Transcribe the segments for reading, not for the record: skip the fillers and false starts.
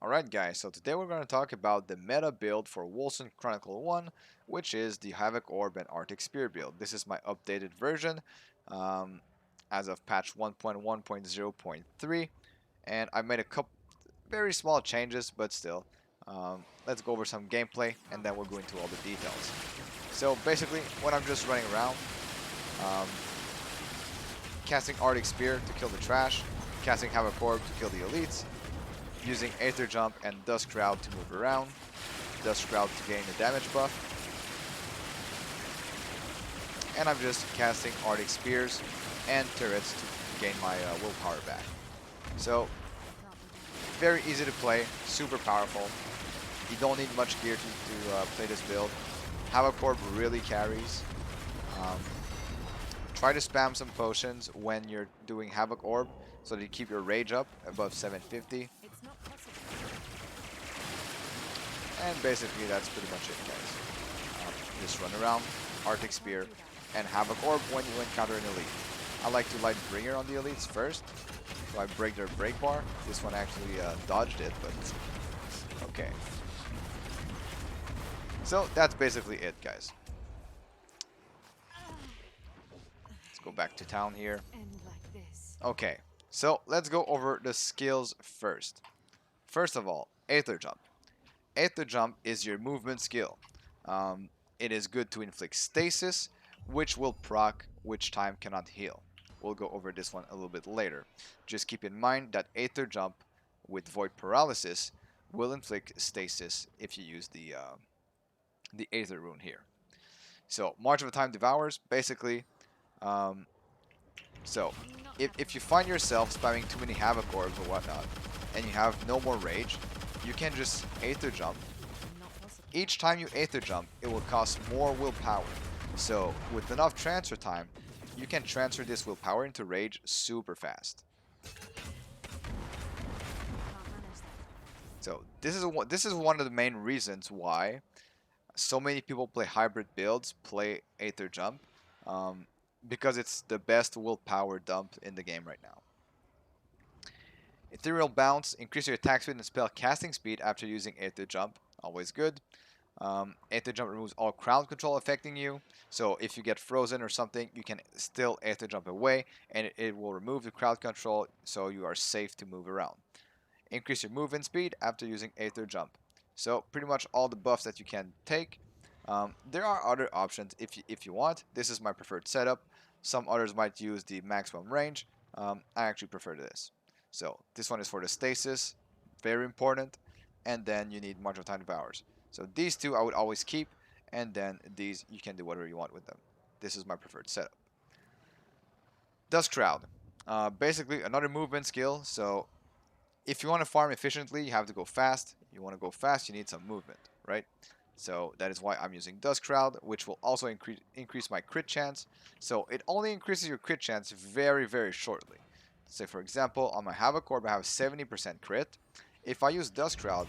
Alright guys, so today we're going to talk about the meta build for Wolcen Chronicle 1, which is the Havoc Orb and Arctic Spear build. This is my updated version um, as of patch 1.1.0.3, and I made a couple very small changes, but still. Let's go over some gameplay and then we'll go into all the details. So basically, when I'm just running around, um, casting Arctic Spear to kill the trash, casting Havoc Orb to kill the elites, using Aether Jump and Dust Crowd to move around, Dust Crowd to gain a damage buff, and I'm just casting Arctic Spears and Turrets to gain my willpower back. So, very easy to play, super powerful. You don't need much gear to play this build. Havoc Orb really carries. Um, Try to spam some potions when you're doing Havoc Orb so that you keep your rage up above 750. And basically that's pretty much it, guys. Just run around, Arctic Spear, and Havoc Orb when you encounter an elite. I like to Lightbringer on the elites first, so I break their break bar. This one actually dodged it, but okay. So that's basically it, guys. Let's go back to town here. Okay, so let's go over the skills first. First of all, Aether Jump. Aether Jump is your movement skill. It is good to inflict stasis, which will proc, which time cannot heal. We'll go over this one a little bit later. Just keep in mind that Aether Jump with Void Paralysis will inflict stasis if you use the Aether rune here. So March of the Time Devours, basically. Um, so if you find yourself spamming too many Havoc Orbs or whatnot, and you have no more rage, you can just Aether Jump. Each time you Aether Jump, it will cost more willpower. So with enough transfer time, you can transfer this willpower into rage super fast. So this is one of the main reasons why so many people play hybrid builds, play Aether Jump, because it's the best willpower dump in the game right now. Ethereal Bounce, increase your attack speed and spell casting speed after using Aether Jump, always good. Aether Jump removes all crowd control affecting you, so if you get frozen or something, you can still Aether Jump away, and it will remove the crowd control, so you are safe to move around. Increase your movement speed after using Aether Jump. So pretty much all the buffs that you can take. There are other options if you want. This is my preferred setup. Some others might use the maximum range. I actually prefer this. So this one is for the stasis, very important. And then you need March of Time Devours. So these two I would always keep, and then these you can do whatever you want with them. This is my preferred setup. Dust Crowd. Basically another movement skill. So if you want to farm efficiently, you have to go fast. You want to go fast, you need some movement, right? So that is why I'm using Dust Crowd, which will also increase my crit chance. So it only increases your crit chance very, very shortly. Say for example, on my Havoc Orb I have 70% crit. If I use Dust Crowd,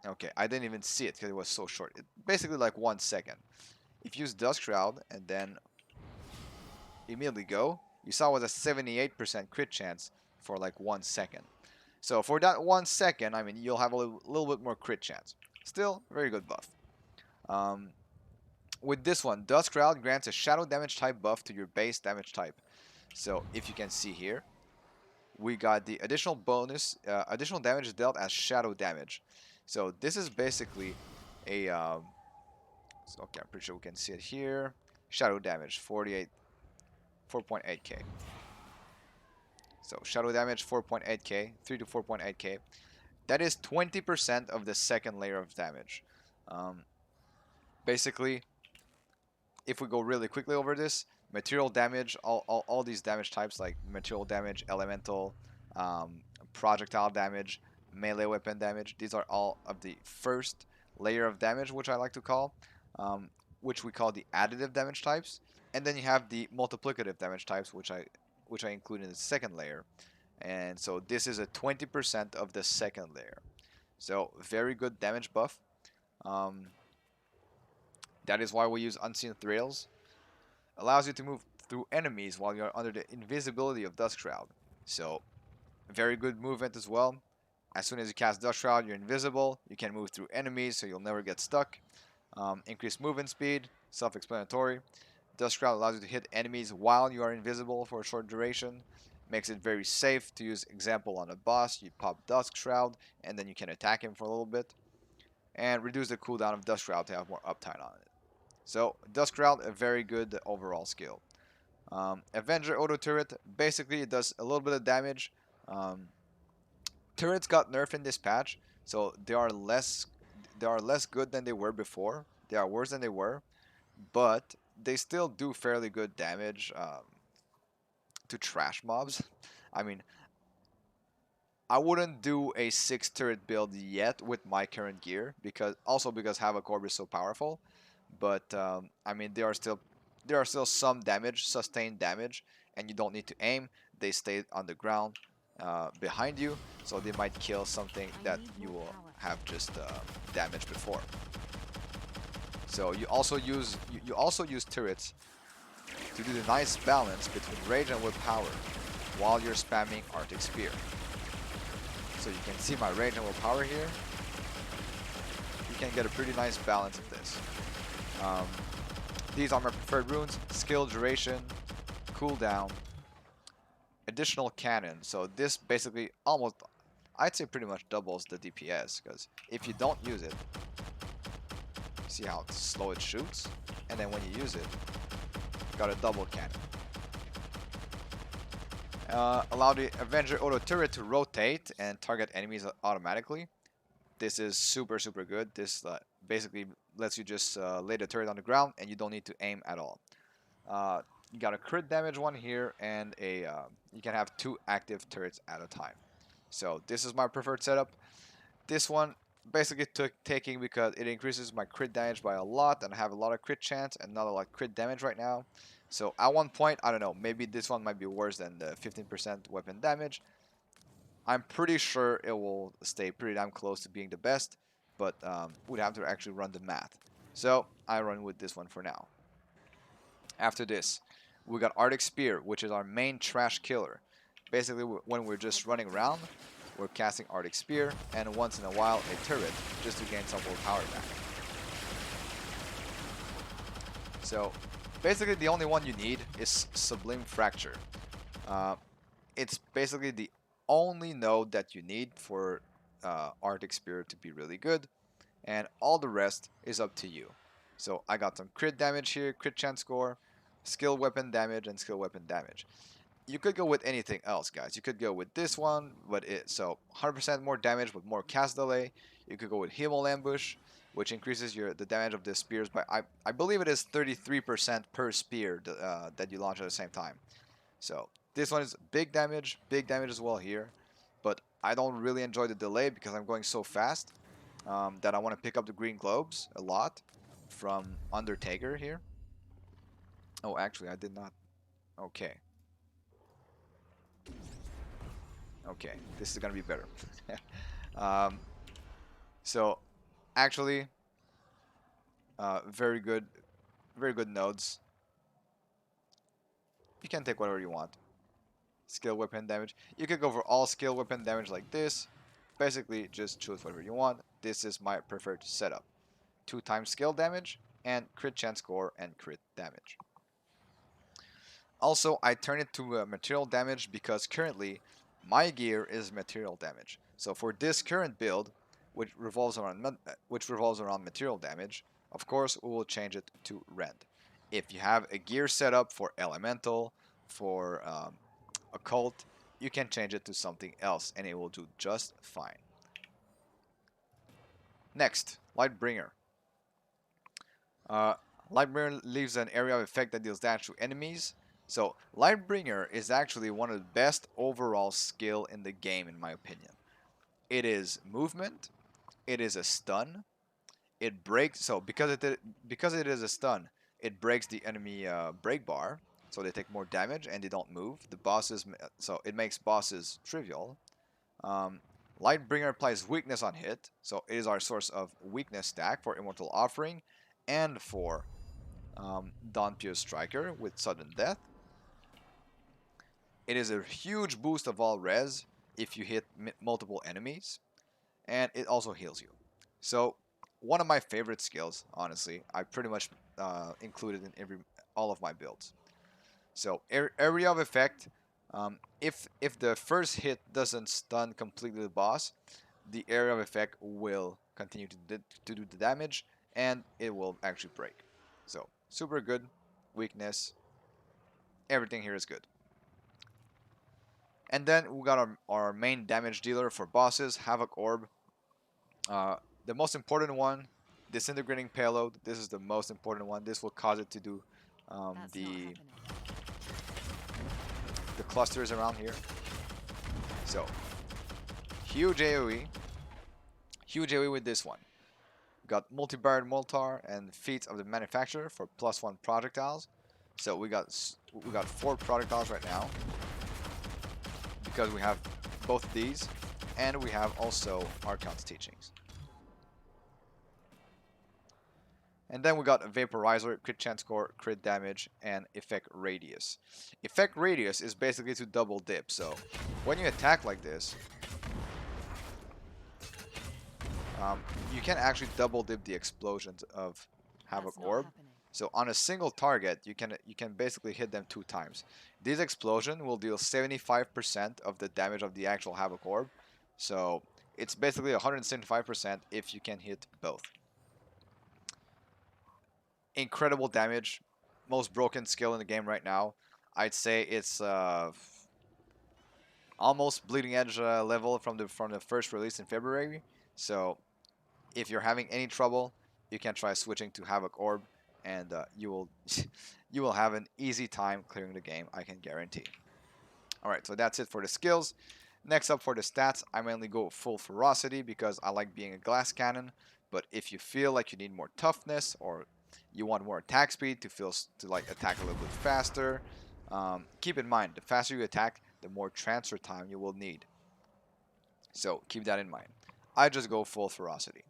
okay, I didn't even see it because it was so short. It basically like 1 second. If you use Dust Crowd and then immediately go, you saw it was a 78% crit chance for like 1 second. So for that 1 second, I mean, you'll have a little bit more crit chance. Still, very good buff. With this one, Dust Crowd grants a shadow damage type buff to your base damage type. So if you can see here, we got the additional bonus, additional damage dealt as shadow damage. So this is basically a, okay, I'm pretty sure we can see it here. Shadow damage, 4.8k. So shadow damage 4.8k, 3 to 4.8k. That is 20% of the second layer of damage. Basically, if we go really quickly over this, material damage, all these damage types like material damage, elemental, projectile damage, melee weapon damage, these are all of the first layer of damage, which I like to call, which we call the additive damage types. And then you have the multiplicative damage types, which I include in the second layer. And so this is a 20% of the second layer. So very good damage buff. That is why we use Unseen Thrails. Allows you to move through enemies while you're under the invisibility of Dust Shroud. So very good movement as well. as soon as you cast Dust Shroud, you're invisible. You can move through enemies, so you'll never get stuck. Increased movement speed, self-explanatory. Dust Shroud allows you to hit enemies while you are invisible for a short duration. Makes it very safe to use. Example, on a boss, you pop Dust Shroud, and then you can attack him for a little bit. And reduce the cooldown of Dust Shroud to have more uptime on it. So, Dust Shroud, a very good overall skill. Avenger Auto Turret, basically it does a little bit of damage. Turrets got nerfed in this patch, so they are less good than they were before. They are worse than they were, but they still do fairly good damage to trash mobs. I mean, I wouldn't do a 6 turret build yet with my current gear because Havoc Orb is so powerful. But I mean, there are still some damage, sustained damage, and you don't need to aim. They stay on the ground behind you, so they might kill something that you will have just damaged before. So you also use turrets to do the nice balance between rage and willpower while you're spamming Arctic Spear. So you can see my rage and willpower here. You can get a pretty nice balance of this. These are my preferred runes: skill, duration, cooldown, additional cannon. So this basically almost, I'd say pretty much doubles the DPS, because if you don't use it, see how slow it shoots, and then when you use it, got a double cannon. Allow the Avenger Auto Turret to rotate and target enemies automatically. This is super good. This basically lets you just lay the turret on the ground and you don't need to aim at all. You got a crit damage one here, and you can have 2 active turrets at a time. So this is my preferred setup. This one basically taking because it increases my crit damage by a lot, and I have a lot of crit chance and not a lot of crit damage right now. So at one point, I don't know, maybe this one might be worse than the 15% weapon damage. I'm pretty sure it will stay pretty damn close to being the best, but we'd have to actually run the math. So I run with this one for now. After this, we got Arctic Spear, which is our main trash killer. Basically, when we're just running around, we're casting Arctic Spear, and once in a while a turret, just to gain some willpower back. So basically the only one you need is Sublime Fracture. It's basically the only node that you need for Arctic Spear to be really good, and all the rest is up to you. So I got some crit damage here, crit chance score, skill weapon damage, and skill weapon damage. You could go with anything else, guys. You could go with this one, but so 100% more damage with more cast delay. You could go with Himmel Ambush, which increases the damage of the spears by, I believe it is 33% per spear that you launch at the same time. So this one is big damage as well here, but I don't really enjoy the delay because I'm going so fast that I want to pick up the green globes a lot from Undertaker here. Oh, actually, I did not. Okay. Okay, this is gonna be better. So, actually, very good nodes. You can take whatever you want. Skill weapon damage. You could go for all skill weapon damage like this. Basically, just choose whatever you want. This is my preferred setup. 2 times skill damage and crit chance score and crit damage. Also, I turn it to material damage because currently my gear is material damage. So for this current build, which revolves around material damage, of course we will change it to rend. If you have a gear set up for elemental, for occult, you can change it to something else and it will do just fine. Next, Lightbringer. Lightbringer leaves an area of effect that deals damage to enemies. So Lightbringer is actually one of the best overall skill in the game, in my opinion. It is movement. It is a stun. It breaks. So because it is a stun, it breaks the enemy break bar, so they take more damage and they don't move. So it makes bosses trivial. Lightbringer applies weakness on hit, so it is our source of weakness stack for Immortal Offering and for Dawnpierce Striker with sudden death. It is a huge boost of all res if you hit multiple enemies. and it also heals you. So one of my favorite skills, honestly, I pretty much included in all of my builds. So area of effect, if the first hit doesn't stun completely the boss, the area of effect will continue to do the damage, and it will actually break. So super good. Weakness, everything here is good. And then we got our main damage dealer for bosses, Havoc Orb. Uh, the most important one, Disintegrating Payload. This is the most important one. This will cause it to do the clusters around here. So huge AoE, huge AoE with this one. Got multi-barred Moltar and Feats of the Manufacturer for +1 projectiles. So we got 4 projectiles right now because we have both of these, and we have also Archon's Teachings. And then we got a Vaporizer, crit chance score, crit damage, and effect radius. Effect radius is basically to double dip. So when you attack like this, you can actually double dip the explosions of Havoc Orb. So on a single target, you can basically hit them 2 times. This explosion will deal 75% of the damage of the actual Havoc Orb. So it's basically 175% if you can hit both. Incredible damage, most broken skill in the game right now. I'd say it's almost bleeding edge level from the first release in February. So if you're having any trouble, you can try switching to Havoc Orb, and you will you will have an easy time clearing the game, I can guarantee. All right, so that's it for the skills. Next up for the stats, I mainly go full ferocity because I like being a glass cannon. But if you feel like you need more toughness or you want more attack speed to like attack a little bit faster, keep in mind the faster you attack, the more transfer time you will need. So keep that in mind. I just go full ferocity.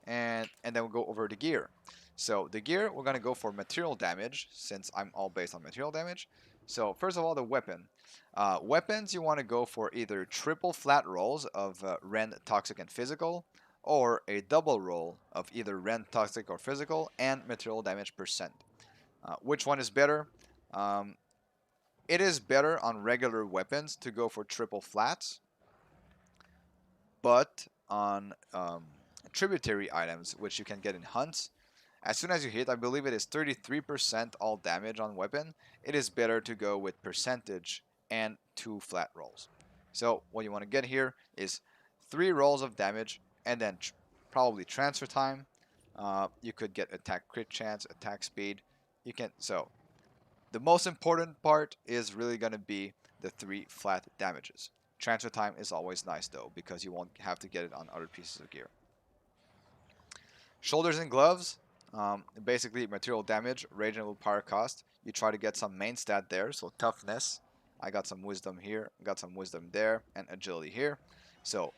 And then we'll go over the gear. So the gear, we're going to go for material damage, since I'm all based on material damage. So first of all, the weapon. Weapons, you want to go for either triple flat rolls of Rend, Toxic, and Physical, or a double roll of either Rend, Toxic, or Physical, and material damage %. Which one is better? It is better on regular weapons to go for triple flats, but on tributary items, which you can get in hunts, as soon as you hit, I believe it is 33% all damage on weapon, it is better to go with percentage and 2 flat rolls. So what you want to get here is 3 rolls of damage, and then probably transfer time. You could get attack crit chance, attack speed. So the most important part is really going to be the 3 flat damages. Transfer time is always nice though, because you won't have to get it on other pieces of gear. Shoulders and gloves, basically material damage, rage and willpower cost. You try to get some main stat there, so toughness. I got some wisdom here, got some wisdom there, and agility here. So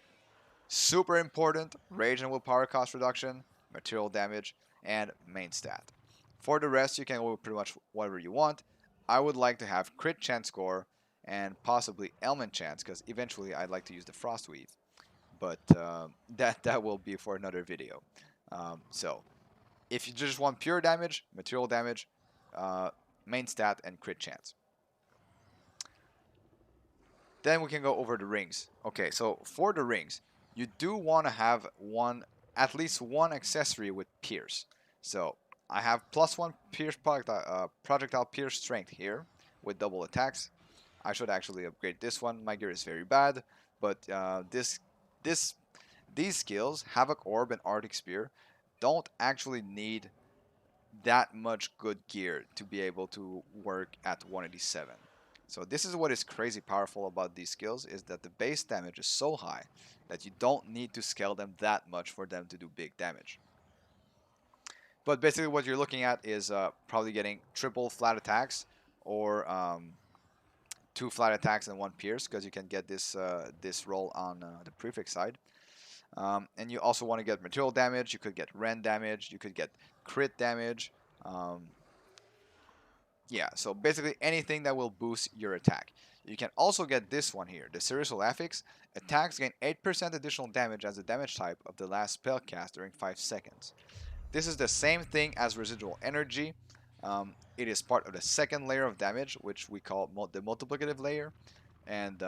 super important, rage and willpower cost reduction, material damage, and main stat. For the rest, you can go pretty much whatever you want. I would like to have crit chance score and possibly element chance, because eventually I'd like to use the frost weave. But that will be for another video. So if you just want pure damage, material damage, main stat, and crit chance. Then we can go over the rings. Okay, so for the rings, you do want to have at least one accessory with pierce. So I have +1 pierce projectile pierce strength here with double attacks. I should actually upgrade this one. My gear is very bad, but these skills, Havoc Orb and Arctic Spear, don't actually need that much good gear to be able to work at 187. So this is what is crazy powerful about these skills, is that the base damage is so high that you don't need to scale them that much for them to do big damage. But basically what you're looking at is probably getting triple flat attacks, or 2 flat attacks and 1 pierce, because you can get this roll on the prefix side. And you also want to get material damage. You could get rend damage. You could get crit damage. Yeah, so basically anything that will boost your attack. You can also get this one here, the Cerebral Affix. Attacks gain 8% additional damage as the damage type of the last spell cast during 5 seconds. This is the same thing as Residual Energy. It is part of the second layer of damage, which we call the multiplicative layer, and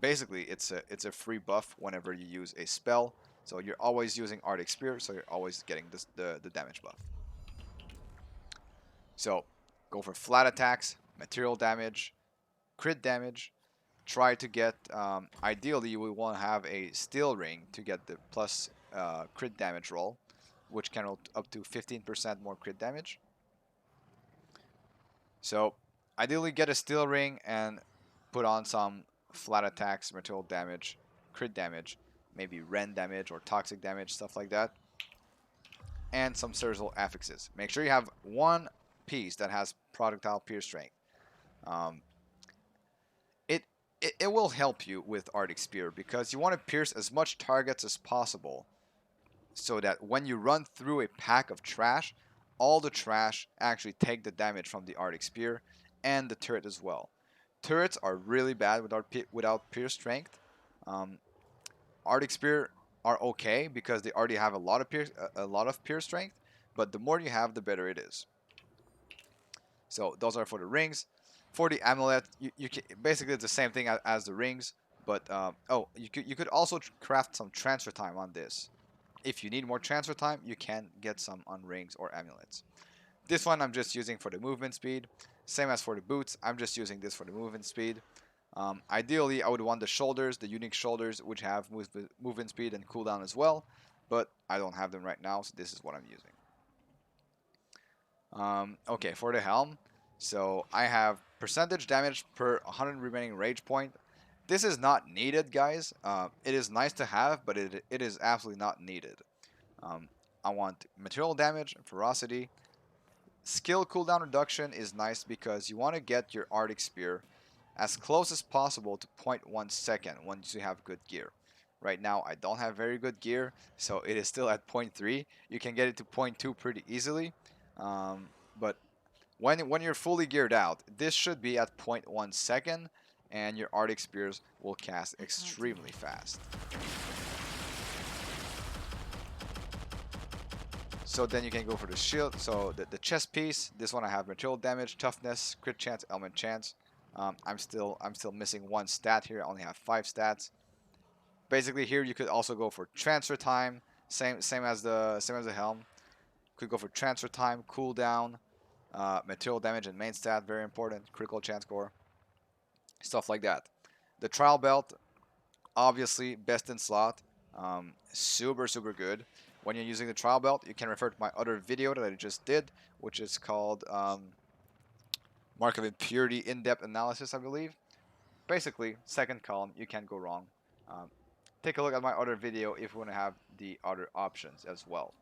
basically it's a free buff whenever you use a spell. So you're always using Arctic Spear, so you're always getting the damage buff. So go for flat attacks, material damage, crit damage. Try to get, ideally you will want to have a steel ring to get the plus crit damage roll, which can roll up to 15% more crit damage. So ideally get a steel ring and put on some flat attacks, material damage, crit damage, maybe rend damage or toxic damage, stuff like that, and some cerebral affixes. Make sure you have one piece that has projectile pierce strength. Um, it will help you with Arctic Spear because you want to pierce as much targets as possible so that when you run through a pack of trash, all the trash actually take the damage from the Arctic Spear and the turret as well. Turrets are really bad without pierce strength. Um, Arctic Spear are okay because they already have a lot of pierce strength, but the more you have, the better it is. So those are for the rings. For the amulet, you can, basically it's the same thing as the rings, but oh, you could also craft some transfer time on this. If you need more transfer time, you can get some on rings or amulets. This one I'm just using for the movement speed. Same as for the boots, I'm just using this for the movement speed. Ideally, I would want the shoulders, the unique shoulders, which have movement speed and cooldown as well, but I don't have them right now, so this is what I'm using. Okay, for the helm, so I have percentage damage per 100 remaining rage point. This is not needed, guys. It is nice to have, but it is absolutely not needed. I want material damage and ferocity. Skill cooldown reduction is nice because you want to get your Arctic Spear as close as possible to 0.1 second once you have good gear. Right now I don't have very good gear, so it is still at 0.3. You can get it to 0.2 pretty easily, but when you're fully geared out, this should be at 0.1 second, and your Arctic Spears will cast extremely fast. So then you can go for the shield. So the chest piece, this one I have material damage, toughness, crit chance, element chance. I'm still missing one stat here. I only have 5 stats. Basically here you could also go for transfer time, same as the helm. Could go for transfer time, cooldown, material damage and main stat, very important, critical chance score, stuff like that. The trial belt, obviously best in slot, super good. When you're using the trial belt, you can refer to my other video that I just did, which is called Mark of Impurity in-depth analysis, I believe. Basically, second column, you can't go wrong. Take a look at my other video if you want to have the other options as well.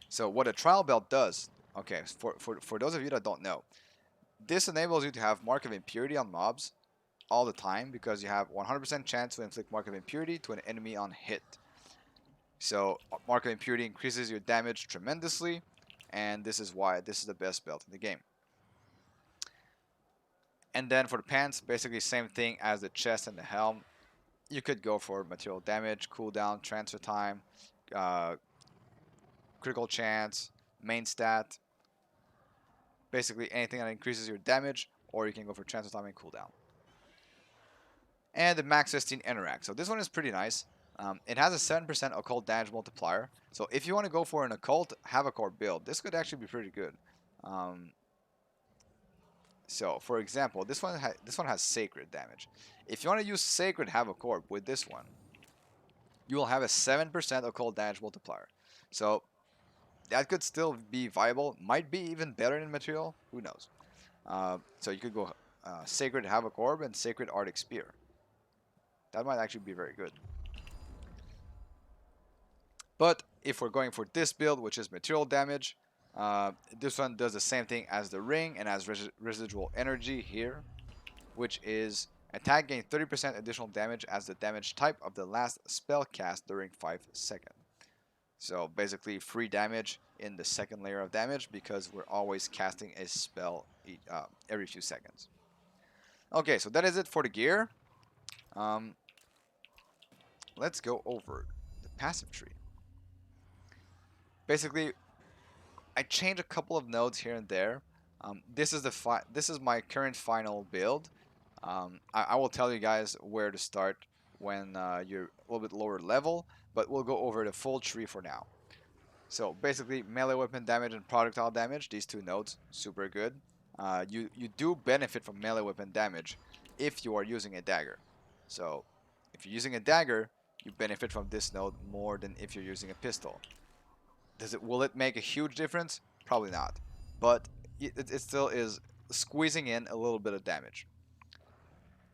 So what a trial belt does, okay, for those of you that don't know, this enables you to have Mark of Impurity on mobs all the time because you have 100% chance to inflict Mark of Impurity to an enemy on hit. So Mark of Impurity increases your damage tremendously, and this is why this is the best belt in the game. And then for the pants, basically same thing as the chest and the helm. You could go for material damage, cooldown, transfer time, critical chance, main stat. Basically anything that increases your damage, or you can go for transfer time and cooldown. And the max 15 interact. So this one is pretty nice. It has a 7% occult damage multiplier. So if you want to go for an occult Havoc Orb build, this could actually be pretty good. So for example, this one has sacred damage. If you want to use sacred Havoc Orb with this one, you will have a 7% occult damage multiplier. So that could still be viable. Might be even better in material. Who knows? So you could go sacred Havoc Orb and sacred Arctic Spear. That might actually be very good. But if we're going for this build, which is material damage, this one does the same thing as the ring and has residual energy here, which is attack gain 30% additional damage as the damage type of the last spell cast during 5 seconds. So basically free damage in the second layer of damage because we're always casting a spell every few seconds. Okay, so that is it for the gear. Um, let's go over the passive tree. Basically, I changed a couple of nodes here and there. This is my current final build. I will tell you guys where to start when you're a little bit lower level, but we'll go over the full tree for now. So basically, melee weapon damage and projectile damage, these two nodes, super good. You do benefit from melee weapon damage if you are using a dagger. So if you're using a dagger, you benefit from this node more than if you're using a pistol. Will it make a huge difference? Probably not, but it still is squeezing in a little bit of damage.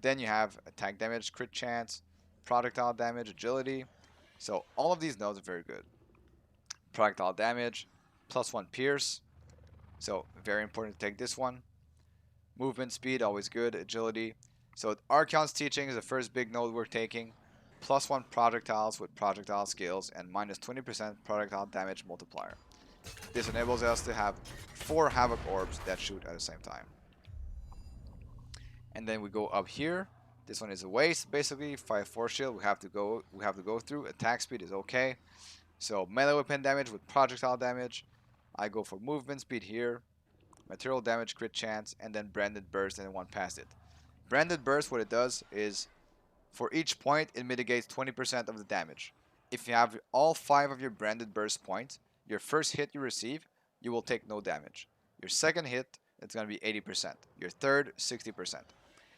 Then you have attack damage, crit chance, projectile damage, agility. So all of these nodes are very good. Projectile damage, +1 pierce. So very important to take this one. Movement speed, always good. Agility. So Archeon's teaching is the first big node we're taking. +1 projectiles with projectile skills and -20% projectile damage multiplier. This enables us to have 4 Havoc Orbs that shoot at the same time. And then we go up here. This one is a waste, basically. 5-4 shield. We have to go through. Attack speed is okay. So melee weapon damage with projectile damage. I go for movement speed here. Material damage, crit chance, and then branded burst, and then one past it. Branded burst, what it does is for each point, it mitigates 20% of the damage. If you have all 5 of your branded burst points, your first hit you receive, you will take no damage. Your second hit, it's going to be 80%. Your third, 60%.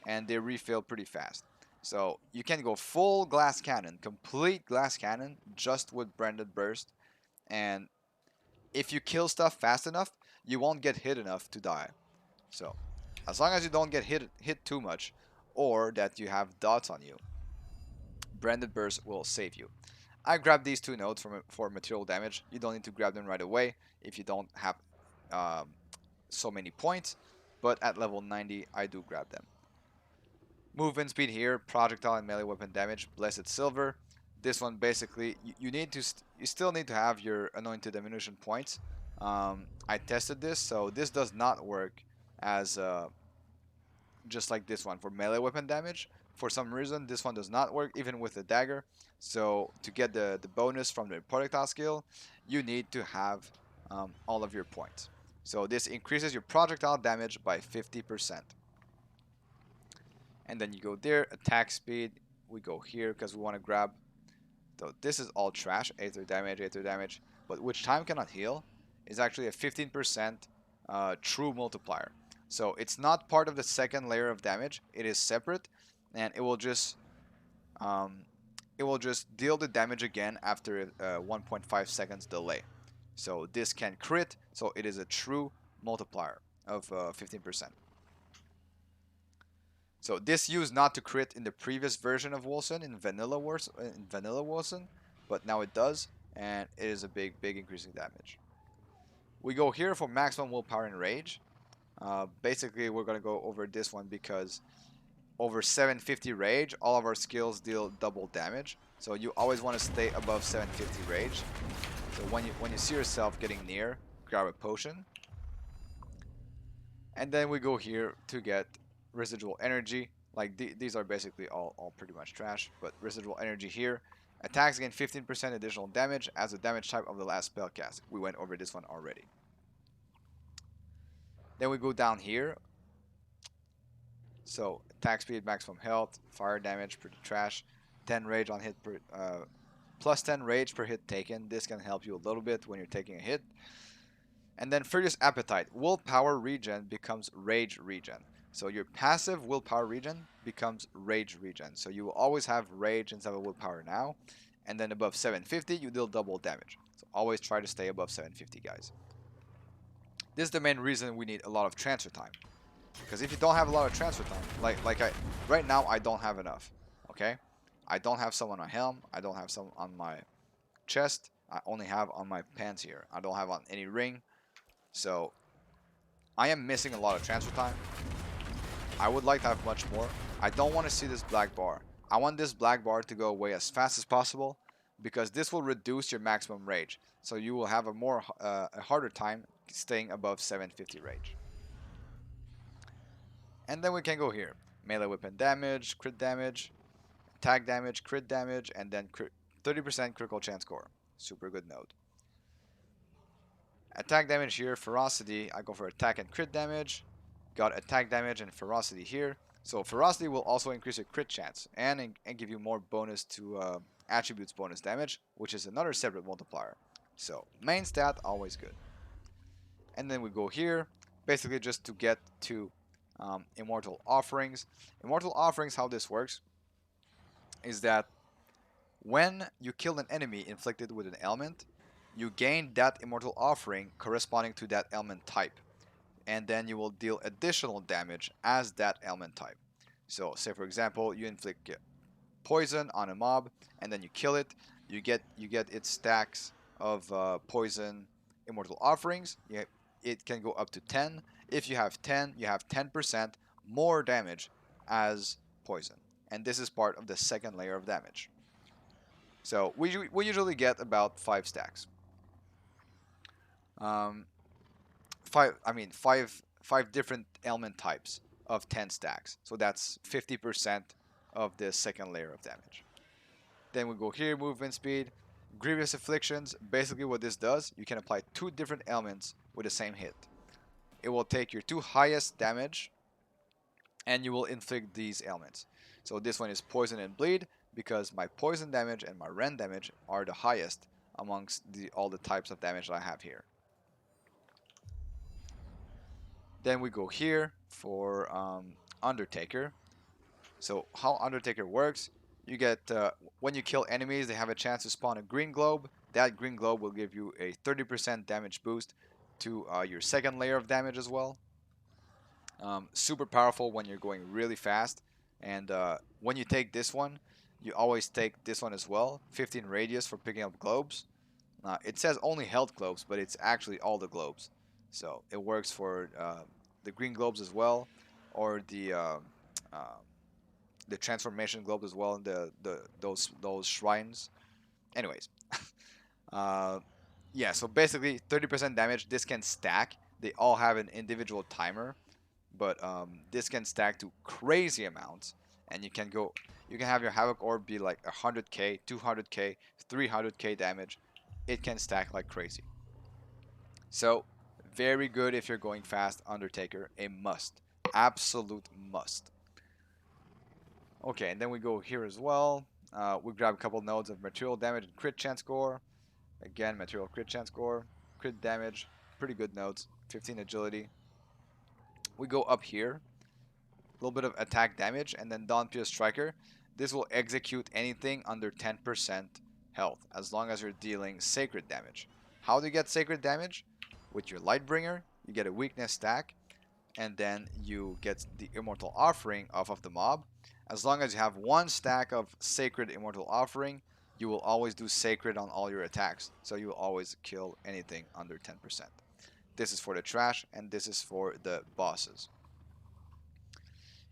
And they refill pretty fast. So you can go full glass cannon, complete glass cannon, just with branded burst. And if you kill stuff fast enough, you won't get hit enough to die. So as long as you don't get hit too much, or that you have dots on you, branded burst will save you. I grabbed these two nodes for material damage. You don't need to grab them right away if you don't have um, so many points, but at level 90 I do grab them. Movement speed here, projectile and melee weapon damage, blessed silver. This one basically you still need to have your anointed ammunition points. I tested this, so this does not work as just like this one for melee weapon damage. For some reason, this one does not work even with the dagger. So to get the bonus from the projectile skill, you need to have all of your points. So this increases your projectile damage by 50%. And then you go there, attack speed. We go here because we want to grab. So this is all trash, 8 damage, 8 damage. But which time cannot heal is actually a 15% true multiplier. So it's not part of the second layer of damage. It is separate, and um, it will just deal the damage again after a 1.5 seconds delay. So this can crit. So it is a true multiplier of 15%. So this used not to crit in the previous version of Wolcen in Vanilla Wolcen, but now it does, and it is a big increase in damage. We go here for maximum willpower and rage. Basically, we're gonna go over this one because over 750 rage, all of our skills deal double damage. So you always want to stay above 750 rage. So when you see yourself getting near, grab a potion. And then we go here to get residual energy. Like these are basically all pretty much trash, but residual energy here. Attacks gain 15% additional damage as the damage type of the last spell cast. We went over this one already. Then we go down here. So attack speed, maximum health, fire damage, pretty trash. 10 rage on hit per plus 10 rage per hit taken. This can help you a little bit when you're taking a hit. And then Furious Appetite. Willpower regen becomes Rage regen. So your passive willpower regen becomes Rage regen. So you will always have Rage instead of willpower now. And then above 750, you deal double damage. So always try to stay above 750, guys. This is the main reason we need a lot of transfer time. Because if you don't have a lot of transfer time, right now I don't have enough. Okay? I don't have some on my helm. I don't have some on my chest. I only have on my pants here. I don't have on any ring. So I am missing a lot of transfer time. I would like to have much more. I don't want to see this black bar. I want this black bar to go away as fast as possible because this will reduce your maximum rage. So you will have a harder time staying above 750 rage. And then we can go here. melee weapon damage, crit damage, attack damage, crit damage, and then 30% critical chance score. Super good node. Attack damage here, ferocity. I go for attack and crit damage. Got attack damage and ferocity here. So ferocity will also increase your crit chance and give you more bonus to attributes bonus damage, which is another separate multiplier. So main stat, always good. And then we go here, basically just to get to Immortal Offerings. Immortal Offerings, how this works is that when you kill an enemy inflicted with an ailment, you gain that Immortal Offering corresponding to that ailment type. And then you will deal additional damage as that ailment type. So say for example, you inflict poison on a mob and then you kill it, you get its stacks of poison Immortal Offerings. It can go up to 10. If you have 10, you have 10% more damage as poison. And this is part of the second layer of damage. So we usually get about 5 stacks. Five different ailment types of 10 stacks. So that's 50% of the second layer of damage. Then we go here, movement speed, grievous afflictions. Basically what this does, you can apply 2 different ailments with the same hit. It will take your 2 highest damage and you will inflict these ailments. So this one is poison and bleed because my poison damage and my rend damage are the highest amongst all the types of damage that I have here. Then we go here for Undertaker. So how Undertaker works, you get when you kill enemies, they have a chance to spawn a green globe. That green globe will give you a 30% damage boost to your second layer of damage as well. Super powerful when you're going really fast. And when you take this one, you always take this one as well. 15 radius for picking up globes. It says only health globes, but it's actually all the globes. So it works for the green globes as well, or the transformation globes as well, and those shrines. Anyways, yeah. So basically, 30% damage. This can stack. They all have an individual timer, but this can stack to crazy amounts, and you can have your Havoc Orb be like 100k, 200k, 300k damage. It can stack like crazy. So very good if you're going fast. Undertaker, a must, absolute must. Okay, and then we go here as well. We grab a couple nodes of material damage and crit chance score. Again, material crit chance score, crit damage, pretty good nodes. 15 agility. We go up here, a little bit of attack damage, and then Dawn Pierce Striker. This will execute anything under 10% health, as long as you're dealing sacred damage. How do you get sacred damage? With your Lightbringer, you get a weakness stack, and then you get the Immortal Offering off of the mob. As long as you have 1 stack of Sacred Immortal Offering, you will always do Sacred on all your attacks, so you will always kill anything under 10%. This is for the trash, and this is for the bosses.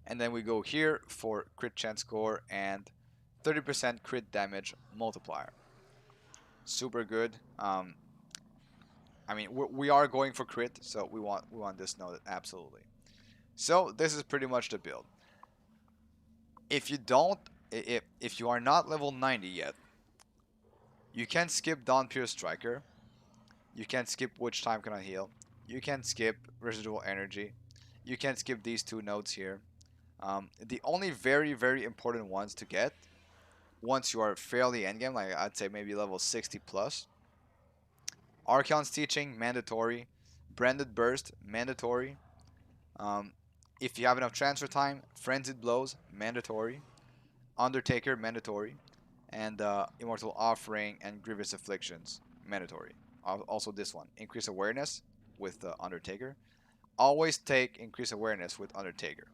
And then we go here for crit chance score and 30% crit damage multiplier. Super good. I mean, we are going for crit, so we want this node absolutely. So this is pretty much the build. If you are not level 90 yet, you can skip Dawn Pierce Striker. You can skip Which Time Can I Heal. You can skip Residual Energy. You can skip these 2 nodes here. The only very, very important ones to get once you are fairly endgame, like I'd say maybe level 60 plus. Archeon's Teaching, mandatory. Branded Burst, mandatory. If you have enough transfer time, Frenzied Blows, mandatory. Undertaker, mandatory. And Immortal Offering and Grievous Afflictions, mandatory. Also this one, Increase Awareness with Undertaker. Always take Increase Awareness with Undertaker.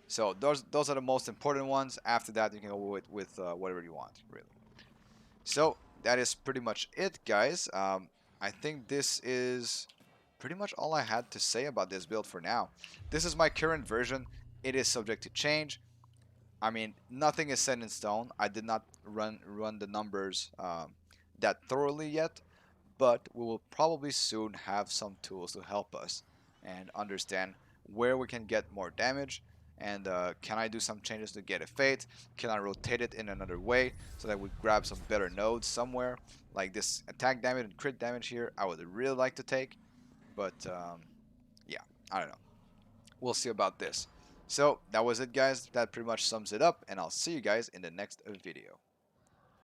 So those are the most important ones. After that, you can go with whatever you want, really. So that is pretty much it, guys. I think this is pretty much all I had to say about this build for now. This is my current version. It is subject to change. I mean, nothing is set in stone. I did not run the numbers that thoroughly yet, but we will probably soon have some tools to help us and understand where we can get more damage And can I do some changes to get a fate? Can I rotate it in another way so that we grab some better nodes somewhere? Like this attack damage and crit damage here, I would really like to take. But yeah, I don't know. We'll see about this. So that was it, guys. That pretty much sums it up, and I'll see you guys in the next video.